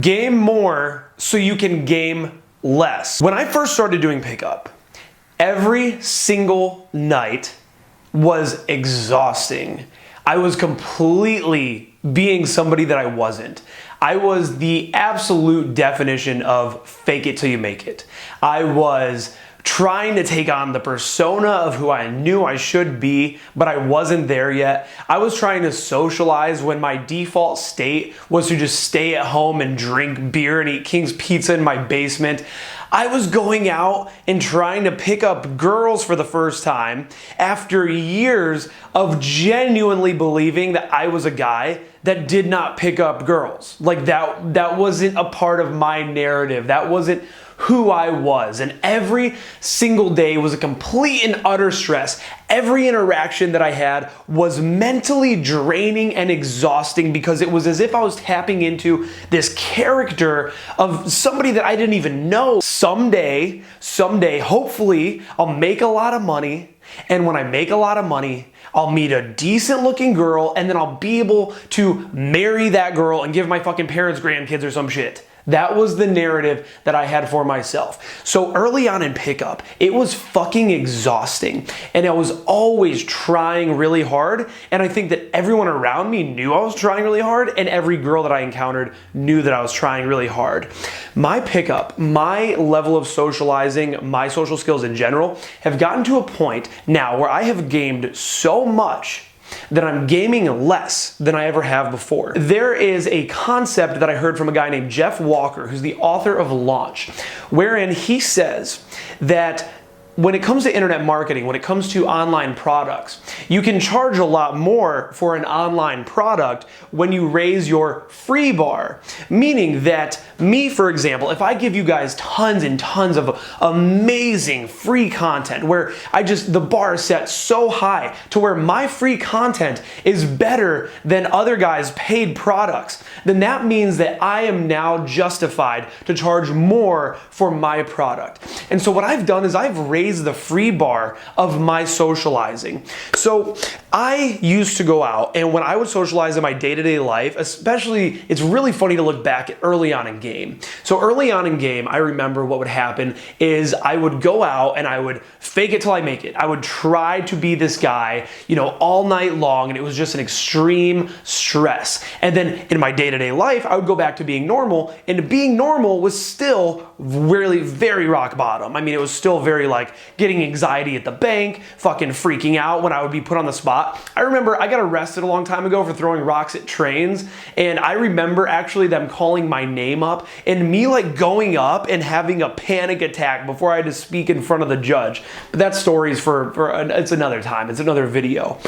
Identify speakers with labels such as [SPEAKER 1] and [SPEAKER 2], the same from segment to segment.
[SPEAKER 1] Game more so you can game less. When I first started doing pickup, every single night was exhausting. I was completely being somebody that I wasn't. I was the absolute definition of fake it till you make it. I was trying to take on the persona of who I knew I should be, but I wasn't there yet. I was trying to socialize when my default state was to just stay at home and drink beer and eat King's Pizza in my basement. I was going out and trying to pick up girls for the first time after years of genuinely believing that I was a guy that did not pick up girls. Like that wasn't a part of my narrative. That wasn't who I was. And every single day was a complete and utter stress. Every interaction that I had was mentally draining and exhausting because it was as if I was tapping into this character of somebody that I didn't even know. Someday, hopefully, I'll make a lot of money. And when I make a lot of money, I'll meet a decent looking girl and then I'll be able to marry that girl and give my fucking parents grandkids or some shit. That was the narrative that I had for myself. So early on in pickup, it was fucking exhausting. And I was always trying really hard. And I think that everyone around me knew I was trying really hard. And every girl that I encountered knew that I was trying really hard. My pickup, my level of socializing, my social skills in general have gotten to a point now where I have gamed so much that I'm gaming less than I ever have before. There is a concept that I heard from a guy named Jeff Walker, who's the author of Launch, wherein he says that when it comes to internet marketing, when it comes to online products, you can charge a lot more for an online product when you raise your free bar. Meaning that me, for example, if I give you guys tons and tons of amazing free content where the bar is set so high to where my free content is better than other guys' paid products, then that means that I am now justified to charge more for my product. And so what I've done is I've raised the free bar of my socializing. So I used to go out, and when I would socialize in my day-to-day life, especially, it's really funny to look back at early on in game. So early on in game, I remember what would happen is I would go out and I would fake it till I make it. I would try to be this guy, all night long, and it was just an extreme stress. And then in my day-to-day life, I would go back to being normal, and being normal was still really very rock bottom. I mean, it was still very like getting anxiety at the bank, fucking freaking out when I would be put on the spot. I remember I got arrested a long time ago for throwing rocks at trains, and I remember actually them calling my name up and me like going up and having a panic attack before I had to speak in front of the judge. But that story's it's another time. It's another video.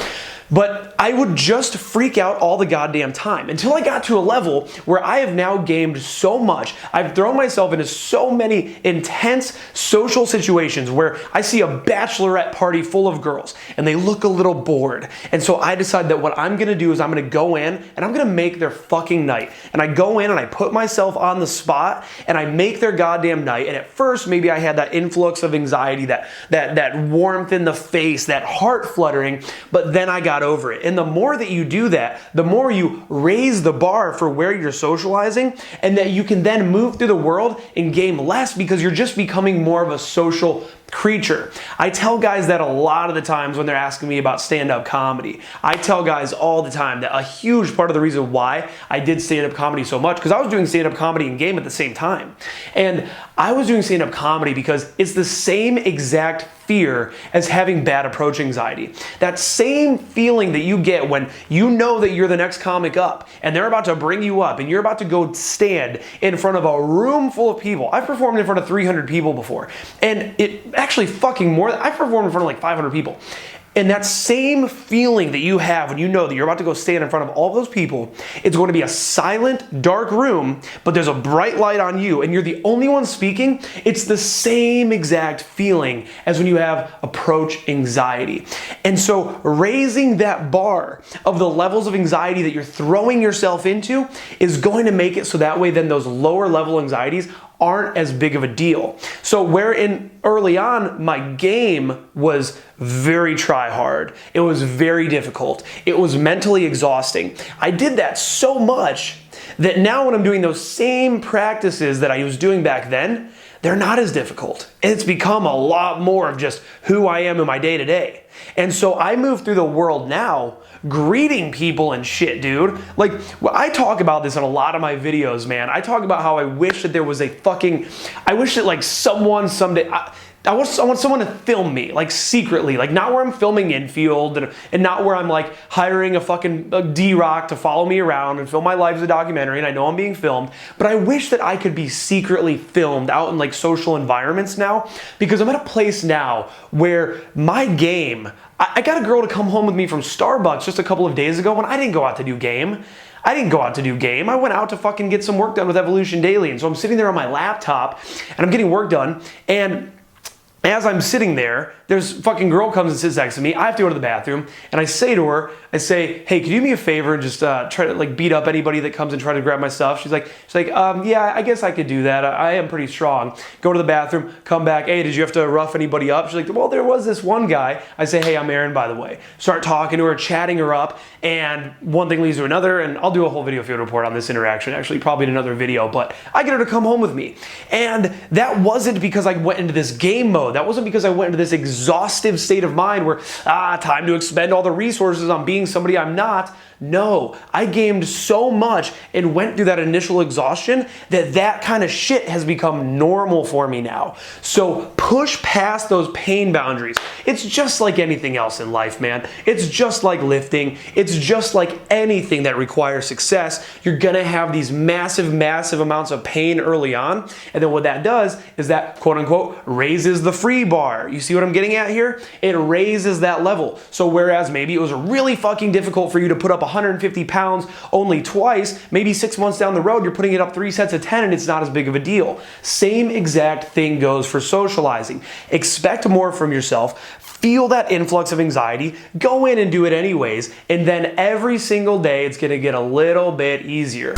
[SPEAKER 1] But I would just freak out all the goddamn time until I got to a level where I have now gamed so much. I've thrown myself into so many intense social situations where I see a bachelorette party full of girls and they look a little bored. And so I decide that what I'm gonna do is I'm gonna go in and I'm gonna make their fucking night. And I go in and I put myself on the spot and I make their goddamn night. And at first, maybe I had that influx of anxiety, that warmth in the face, that heart fluttering, but then I got over it. And the more that you do that, the more you raise the bar for where you're socializing, and that you can then move through the world and game less because you're just becoming more of a social creature. I tell guys that a lot of the times when they're asking me about stand-up comedy. I tell guys all the time that a huge part of the reason why I did stand-up comedy so much, because I was doing stand-up comedy and game at the same time. And I was doing stand-up comedy because it's the same exact fear as having bad approach anxiety. That same feeling that you get when you know that you're the next comic up and they're about to bring you up and you're about to go stand in front of a room full of people. I've performed in front of 300 people before, and it actually fucking more. I've performed in front of like 500 people. And that same feeling that you have when you know that you're about to go stand in front of all those people, it's going to be a silent, dark room, but there's a bright light on you and you're the only one speaking. It's the same exact feeling as when you have approach anxiety. And so raising that bar of the levels of anxiety that you're throwing yourself into is going to make it so that way then those lower level anxieties aren't as big of a deal. So wherein early on, my game was very try hard. It was very difficult. It was mentally exhausting. I did that so much that now when I'm doing those same practices that I was doing back then, they're not as difficult. It's become a lot more of just who I am in my day to day. And so I move through the world now greeting people and shit, dude. Like, I talk about this in a lot of my videos, man. I talk about how I wish that there was I wish that like someone someday, I want someone to film me, like secretly, like not where I'm filming infield and not where I'm like hiring a fucking D-Rock to follow me around and film my life as a documentary and I know I'm being filmed, but I wish that I could be secretly filmed out in like social environments now, because I'm at a place now where my game, I got a girl to come home with me from Starbucks just a couple of days ago when I didn't go out to do game. I went out to fucking get some work done with Evolution Daily. And so I'm sitting there on my laptop and I'm getting work done, and as I'm sitting there, there's fucking girl comes and sits next to me. I have to go to the bathroom, and I say to her, hey, could you do me a favor and just try to like beat up anybody that comes and try to grab my stuff? She's like, yeah, I guess I could do that. I am pretty strong. Go to the bathroom, come back. Hey, did you have to rough anybody up? She's like, well, there was this one guy. I say, hey, I'm Aaron, by the way. Start talking to her, chatting her up, and one thing leads to another, and I'll do a whole video field report on this interaction, actually probably in another video, but I get her to come home with me. And that wasn't because I went into this game mode. That wasn't because I went into this exhaustive state of mind where, time to expend all the resources on being somebody I'm not. No, I gamed so much and went through that initial exhaustion that kind of shit has become normal for me now. So push past those pain boundaries. It's just like anything else in life, man. It's just like lifting. It's just like anything that requires success. You're gonna have these massive, massive amounts of pain early on. And then what that does is that, quote unquote, raises the free bar. You see what I'm getting at here? It raises that level. So whereas maybe it was really fucking difficult for you to put up 150 pounds only twice, maybe 6 months down the road, you're putting it up 3 sets of 10 and it's not as big of a deal. Same exact thing goes for socializing. Expect more from yourself. Feel that influx of anxiety, go in and do it anyways, and then every single day it's gonna get a little bit easier.